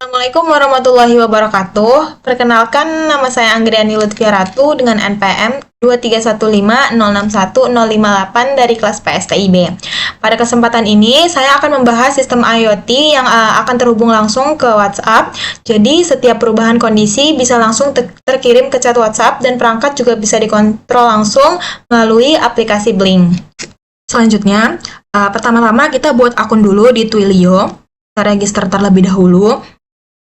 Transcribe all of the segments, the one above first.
Assalamualaikum warahmatullahi wabarakatuh. Perkenalkan, nama saya Anggriani Lutfia Ratu dengan NPM 23150610058 dari kelas PSTIB. Pada kesempatan ini, saya akan membahas sistem IoT yang akan terhubung langsung ke WhatsApp. Jadi, setiap perubahan kondisi bisa langsung terkirim ke chat WhatsApp dan perangkat juga bisa dikontrol langsung melalui aplikasi Blink. Selanjutnya, pertama-tama kita buat akun dulu di Twilio. Kita register terlebih dahulu.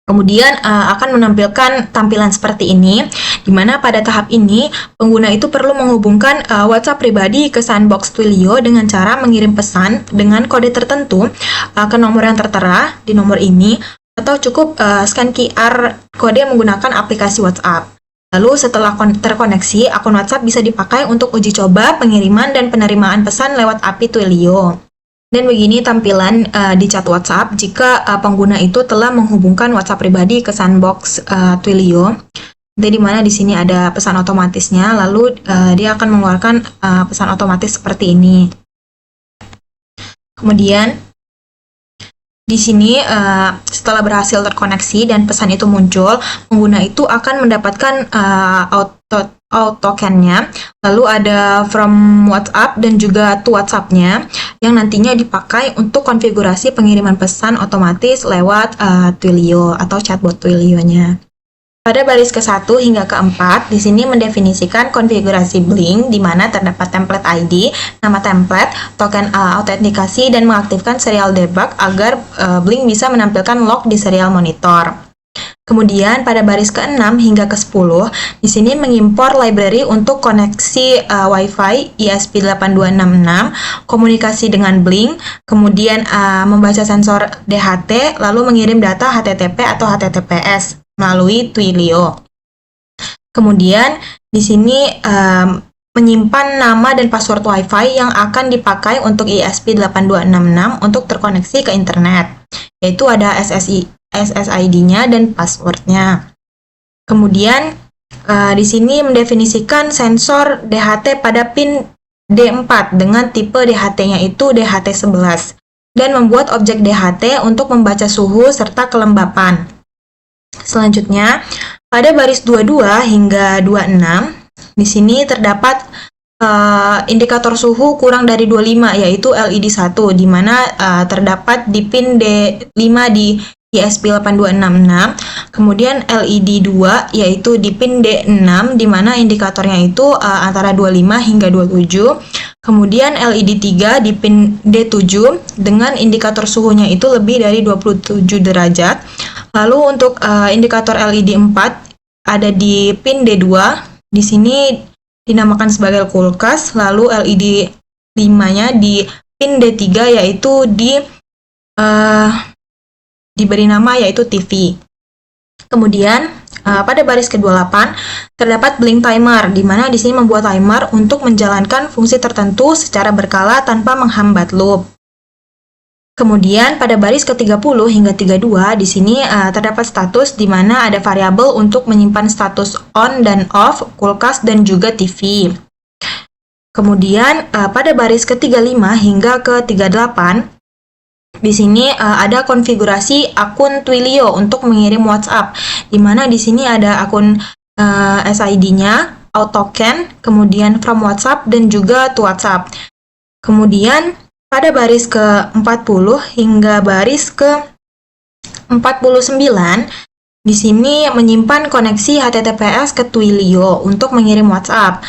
Kemudian akan menampilkan tampilan seperti ini, di mana pada tahap ini pengguna itu perlu menghubungkan WhatsApp pribadi ke sandbox Twilio dengan cara mengirim pesan dengan kode tertentu ke nomor yang tertera di nomor ini, atau cukup scan QR kode menggunakan aplikasi WhatsApp. Lalu setelah terkoneksi, akun WhatsApp bisa dipakai untuk uji coba pengiriman dan penerimaan pesan lewat API Twilio. Dan begini tampilan di chat WhatsApp jika pengguna itu telah menghubungkan WhatsApp pribadi ke sandbox Twilio. Jadi di mana di sini ada pesan otomatisnya, lalu dia akan mengeluarkan pesan otomatis seperti ini. Kemudian di sini setelah berhasil terkoneksi dan pesan itu muncul, pengguna itu akan mendapatkan tokennya, lalu ada from WhatsApp dan juga to WhatsApp-nya yang nantinya dipakai untuk konfigurasi pengiriman pesan otomatis lewat Twilio atau chatbot Twilio-nya. Pada baris ke-1 hingga ke-4, di sini mendefinisikan konfigurasi Blink, di mana terdapat template ID, nama template, token autentikasi, dan mengaktifkan serial debug agar Blink bisa menampilkan log di serial monitor. Kemudian pada baris ke-6 hingga ke-10, di sini mengimpor library untuk koneksi Wi-Fi ESP8266, komunikasi dengan Blink, kemudian membaca sensor DHT, lalu mengirim data HTTP atau HTTPS melalui Twilio. Kemudian di sini menyimpan nama dan password Wi-Fi yang akan dipakai untuk ESP8266 untuk terkoneksi ke internet, yaitu ada SSID-nya dan passwordnya. Kemudian di sini mendefinisikan sensor DHT pada pin D4 dengan tipe DHT-nya itu DHT11 dan membuat objek DHT untuk membaca suhu serta kelembapan. Selanjutnya, pada baris 22 hingga 26, di sini terdapat indikator suhu kurang dari 25, yaitu LED 1, di mana terdapat di pin D5 di ESP8266, kemudian LED 2 yaitu di pin D6 di mana indikatornya itu antara 25 hingga 27, kemudian LED 3 di pin D7 dengan indikator suhunya itu lebih dari 27 derajat. Lalu untuk indikator LED 4 ada di pin D2, di sini dinamakan sebagai kulkas, lalu LED 5-nya di pin D3 yaitu diberi nama yaitu TV. Kemudian pada baris ke-28 terdapat Blink Timer, di mana di sini membuat timer untuk menjalankan fungsi tertentu secara berkala tanpa menghambat loop. Kemudian pada baris ke-30 hingga 32 di sini terdapat status, di mana ada variabel untuk menyimpan status on dan off kulkas dan juga TV. Kemudian pada baris ke-35 hingga ke-38 di sini ada konfigurasi akun Twilio untuk mengirim WhatsApp, di mana di sini ada akun SID-nya, token, kemudian from WhatsApp dan juga to WhatsApp. Kemudian pada baris ke-40 hingga baris ke-49 di sini menyimpan koneksi HTTPS ke Twilio untuk mengirim WhatsApp,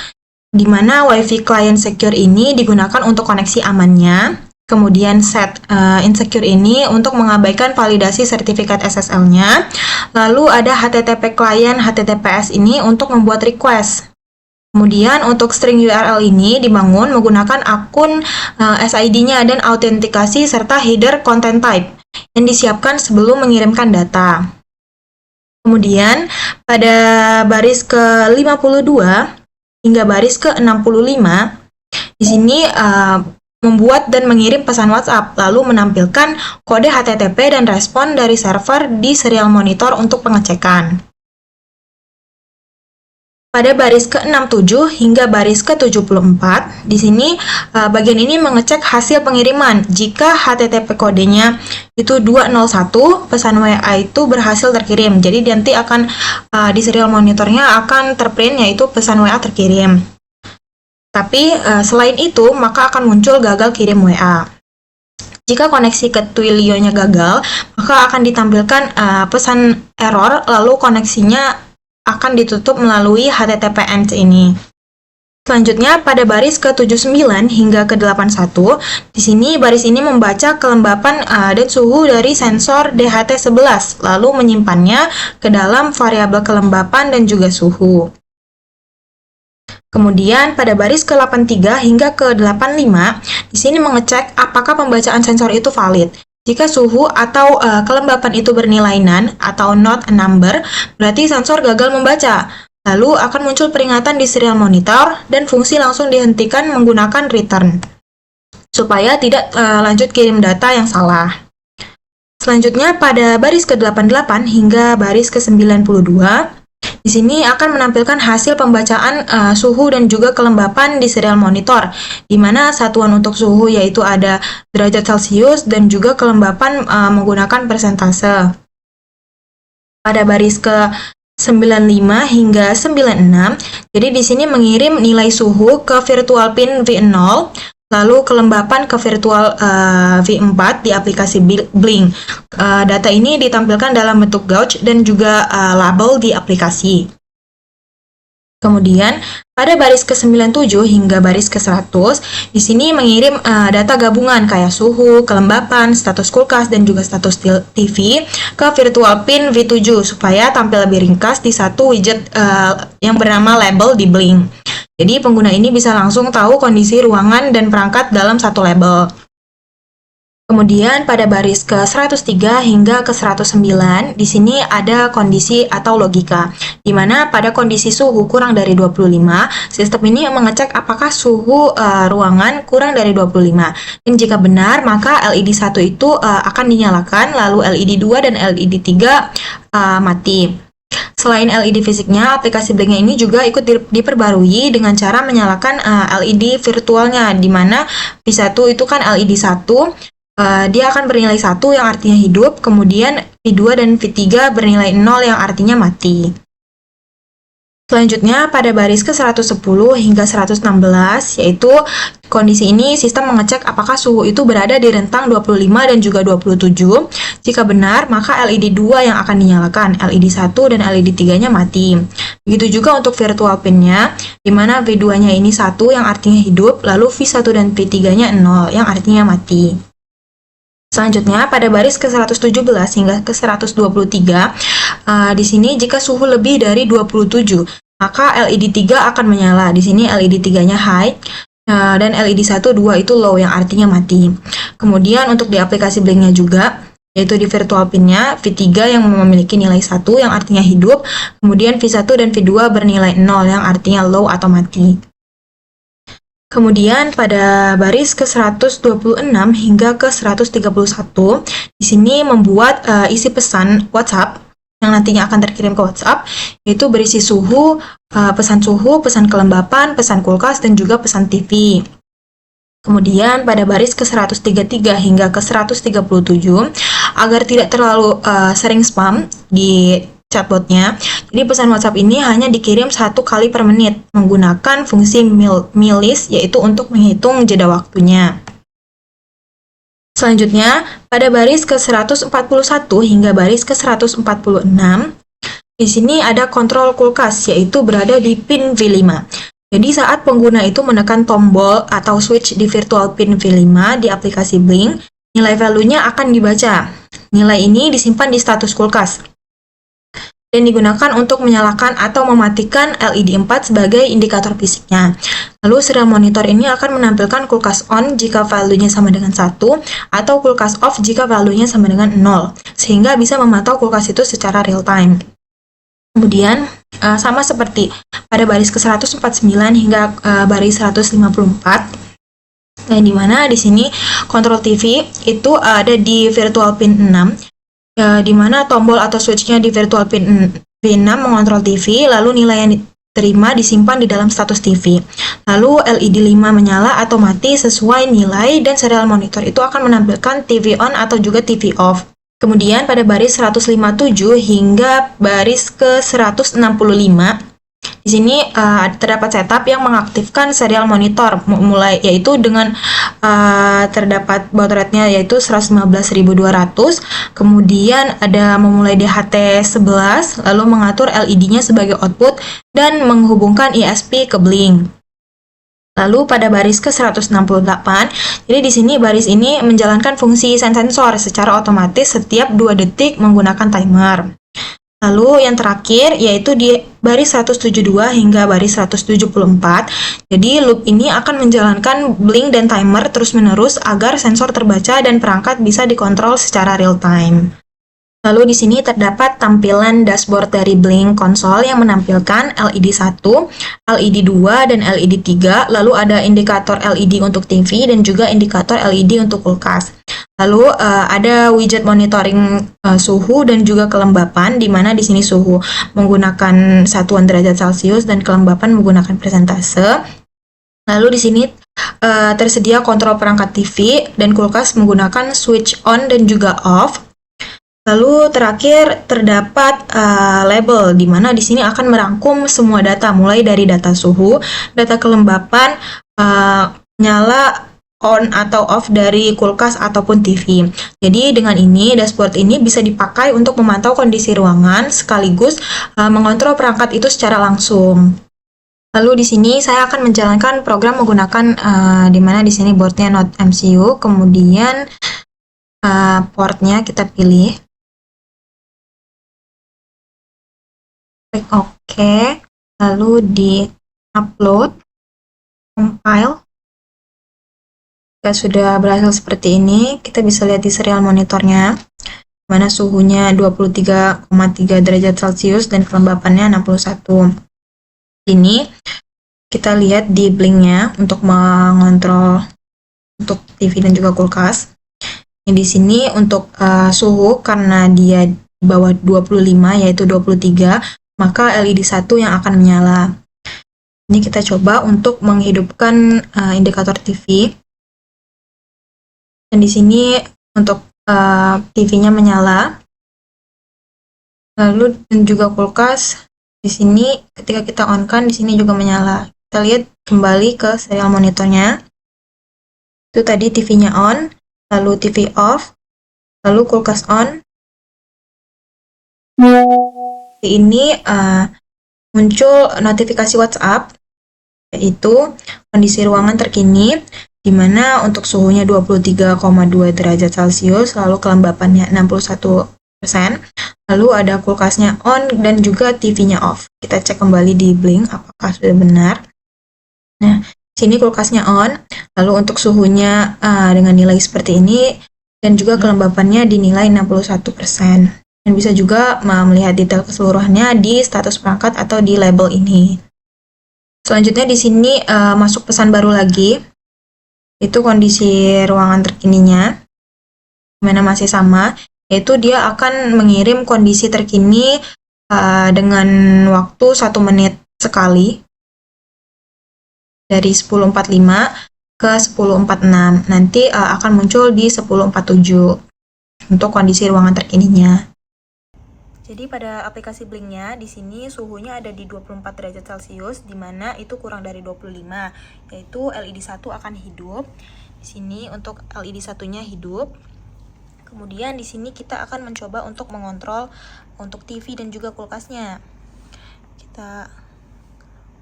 di mana Wi-Fi client secure ini digunakan untuk koneksi amannya. Kemudian set insecure ini untuk mengabaikan validasi sertifikat SSL-nya. Lalu ada HTTP client HTTPS ini untuk membuat request. Kemudian untuk string URL ini dibangun menggunakan akun SID-nya dan autentikasi serta header content type yang disiapkan sebelum mengirimkan data. Kemudian pada baris ke-52 hingga baris ke-65 di sini membuat dan mengirim pesan WhatsApp, lalu menampilkan kode HTTP dan respon dari server di serial monitor untuk pengecekan. pada baris ke-67 hingga baris ke-74, di sini bagian ini mengecek hasil pengiriman. Jika HTTP kodenya itu 201, pesan WA itu berhasil terkirim. Jadi nanti akan di serial monitornya akan terprint yaitu pesan WA terkirim. Tapi selain itu, maka akan muncul gagal kirim WA. Jika koneksi ke Twilio-nya gagal, maka akan ditampilkan pesan error, lalu koneksinya akan ditutup melalui HTTPS ini. Selanjutnya, pada baris ke-79 hingga ke-81, di sini baris ini membaca kelembapan dan suhu dari sensor DHT11, lalu menyimpannya ke dalam variabel kelembapan dan juga suhu. Kemudian pada baris ke-83 hingga ke-85, di sini mengecek apakah pembacaan sensor itu valid. Jika suhu atau kelembapan itu bernilai none atau not a number, berarti sensor gagal membaca. Lalu akan muncul peringatan di serial monitor dan fungsi langsung dihentikan menggunakan return, supaya tidak lanjut kirim data yang salah. Selanjutnya pada baris ke-88 hingga baris ke-92, di sini akan menampilkan hasil pembacaan suhu dan juga kelembapan di serial monitor, di mana satuan untuk suhu yaitu ada derajat Celcius dan juga kelembapan menggunakan persentase. Pada baris ke-95 hingga 96, jadi di sini mengirim nilai suhu ke virtual pin V0, lalu kelembapan ke virtual V4 di aplikasi Blink. Data ini ditampilkan dalam bentuk gauge dan juga label di aplikasi. Kemudian, pada baris ke-97 hingga baris ke-100, di sini mengirim data gabungan kayak suhu, kelembapan, status kulkas, dan juga status TV ke virtual pin V7 supaya tampil lebih ringkas di satu widget yang bernama label di Blink. Jadi pengguna ini bisa langsung tahu kondisi ruangan dan perangkat dalam satu label. Kemudian pada baris ke-103 hingga ke-109, di sini ada kondisi atau logika, di mana pada kondisi suhu kurang dari 25, sistem ini mengecek apakah suhu ruangan kurang dari 25. Dan jika benar, maka LED 1 itu akan dinyalakan, lalu LED 2 dan LED 3 mati. Selain LED fisiknya, aplikasi Blink ini juga ikut diperbarui dengan cara menyalakan LED virtualnya, di mana V1 itu kan LED 1, dia akan bernilai 1 yang artinya hidup, kemudian V2 dan V3 bernilai 0 yang artinya mati. Selanjutnya, pada baris ke-110 hingga 116, yaitu kondisi ini sistem mengecek apakah suhu itu berada di rentang 25 dan juga 27. Jika benar, maka LED 2 yang akan dinyalakan, LED 1 dan LED 3-nya mati. Begitu juga untuk virtual pin-nya, di mana V2-nya ini 1 yang artinya hidup, lalu V1 dan V3-nya 0 yang artinya mati. Selanjutnya, pada baris ke-117 hingga ke-123, di sini jika suhu lebih dari 27, maka LED 3 akan menyala. Di sini LED 3-nya high, dan LED 1, 2 itu low yang artinya mati. Kemudian untuk di aplikasi Blink-nya juga, yaitu di virtual pin-nya, V3 yang memiliki nilai 1 yang artinya hidup, kemudian V1 dan V2 bernilai 0 yang artinya low atau mati. Kemudian pada baris ke-126 hingga ke-131, di sini membuat isi pesan WhatsApp yang nantinya akan terkirim ke WhatsApp, yaitu berisi suhu, pesan kelembapan, pesan kulkas, dan juga pesan TV. Kemudian pada baris ke-133 hingga ke-137, agar tidak terlalu sering spam di chatbotnya, jadi pesan WhatsApp ini hanya dikirim 1 kali per menit menggunakan fungsi millis, yaitu untuk menghitung jeda waktunya. Selanjutnya, pada baris ke-141 hingga baris ke-146, di sini ada kontrol kulkas, yaitu berada di pin V5. Jadi saat pengguna itu menekan tombol atau switch di virtual pin V5 di aplikasi Blink, nilai value-nya akan dibaca. Nilai ini disimpan di status kulkas dan digunakan untuk menyalakan atau mematikan LED 4 sebagai indikator fisiknya. Lalu serial monitor ini akan menampilkan kulkas on jika value-nya sama dengan 1, atau kulkas off jika value-nya sama dengan 0, sehingga bisa memantau kulkas itu secara real time. Kemudian, sama seperti pada baris ke-149 hingga baris 154, di mana di sini kontrol TV itu ada di virtual pin 6, di mana tombol atau switch-nya di virtual pin V6 mengontrol TV, lalu nilai yang diterima disimpan di dalam status TV. Lalu LED 5 menyala atau mati sesuai nilai dan serial monitor itu akan menampilkan TV on atau juga TV off. Kemudian pada baris 157 hingga baris ke 165 di sini terdapat setup yang mengaktifkan serial monitor mulai yaitu dengan terdapat baud rate-nya yaitu 115.200. Kemudian ada memulai DHT11 lalu mengatur LED-nya sebagai output dan menghubungkan ISP ke Blink. Lalu pada baris ke 168, jadi di sini baris ini menjalankan fungsi sensor secara otomatis setiap 2 detik menggunakan timer. Lalu yang terakhir yaitu di baris 172 hingga baris 174. Jadi loop ini akan menjalankan blink dan timer terus-menerus agar sensor terbaca dan perangkat bisa dikontrol secara real time. Lalu di sini terdapat tampilan dashboard dari Blink konsol yang menampilkan LED 1, LED 2, dan LED 3. Lalu ada indikator LED untuk TV dan juga indikator LED untuk kulkas. Lalu ada widget monitoring suhu dan juga kelembapan, di mana di sini suhu menggunakan satuan derajat Celcius dan kelembapan menggunakan persentase. Lalu di sini tersedia kontrol perangkat TV dan kulkas menggunakan switch on dan juga off. Lalu terakhir terdapat label, di mana di sini akan merangkum semua data mulai dari data suhu, data kelembapan, nyala on atau off dari kulkas ataupun TV. Jadi dengan ini dashboard ini bisa dipakai untuk memantau kondisi ruangan sekaligus mengontrol perangkat itu secara langsung. Lalu di sini saya akan menjalankan program menggunakan di mana di sini boardnya Node MCU, kemudian portnya kita pilih. Klik OK, lalu di upload, compile. Jika sudah berhasil seperti ini, kita bisa lihat di serial monitornya, mana suhunya 23,3 derajat Celcius dan kelembapannya 61. Ini kita lihat di blinknya untuk mengontrol untuk TV dan juga kulkas. Di sini untuk suhu karena dia di bawah 25 yaitu 23, maka LED 1 yang akan menyala. Ini kita coba untuk menghidupkan indikator TV. Dan di sini untuk TV-nya menyala. Lalu dan juga kulkas di sini ketika kita on-kan di sini juga menyala. Kita lihat kembali ke serial monitornya. Itu tadi TV-nya on, lalu TV off, lalu kulkas on. Ini muncul notifikasi WhatsApp yaitu kondisi ruangan terkini di mana untuk suhunya 23,2 derajat Celcius, lalu kelembapannya 61%, lalu ada kulkasnya on dan juga TV-nya off. Kita cek kembali di Blink apakah sudah benar. Nah, sini kulkasnya on, lalu untuk suhunya dengan nilai seperti ini dan juga kelembapannya dinilai 61%. Dan bisa juga melihat detail keseluruhannya di status perangkat atau di label ini. Selanjutnya di sini masuk pesan baru lagi, itu kondisi ruangan terkininya, mana masih sama, yaitu dia akan mengirim kondisi terkini dengan waktu 1 menit sekali, dari 10.45 ke 10.46. Nanti akan muncul di 10.47 untuk kondisi ruangan terkininya. Jadi pada aplikasi Blinknya di sini suhunya ada di 24 derajat Celcius, di mana itu kurang dari 25, yaitu LED 1 akan hidup. Di sini untuk LED 1-nya hidup. Kemudian di sini kita akan mencoba untuk mengontrol untuk TV dan juga kulkasnya. Kita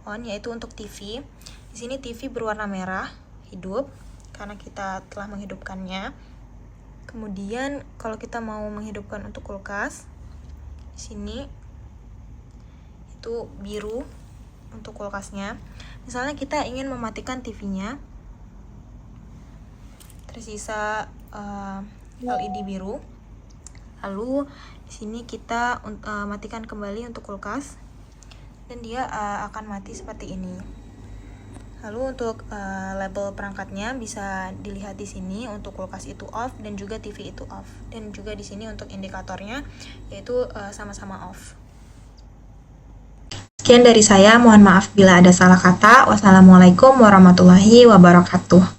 on yaitu untuk TV. Di sini TV berwarna merah, hidup karena kita telah menghidupkannya. Kemudian kalau kita mau menghidupkan untuk kulkas, di sini itu biru untuk kulkasnya. Misalnya kita ingin mematikan TV-nya, tersisa LED biru. Lalu di sini kita matikan kembali untuk kulkas dan dia akan mati seperti ini. Lalu untuk label perangkatnya bisa dilihat di sini, untuk kulkas itu off dan juga TV itu off. Dan juga di sini untuk indikatornya yaitu sama-sama off. Sekian dari saya, mohon maaf bila ada salah kata. Wassalamualaikum warahmatullahi wabarakatuh.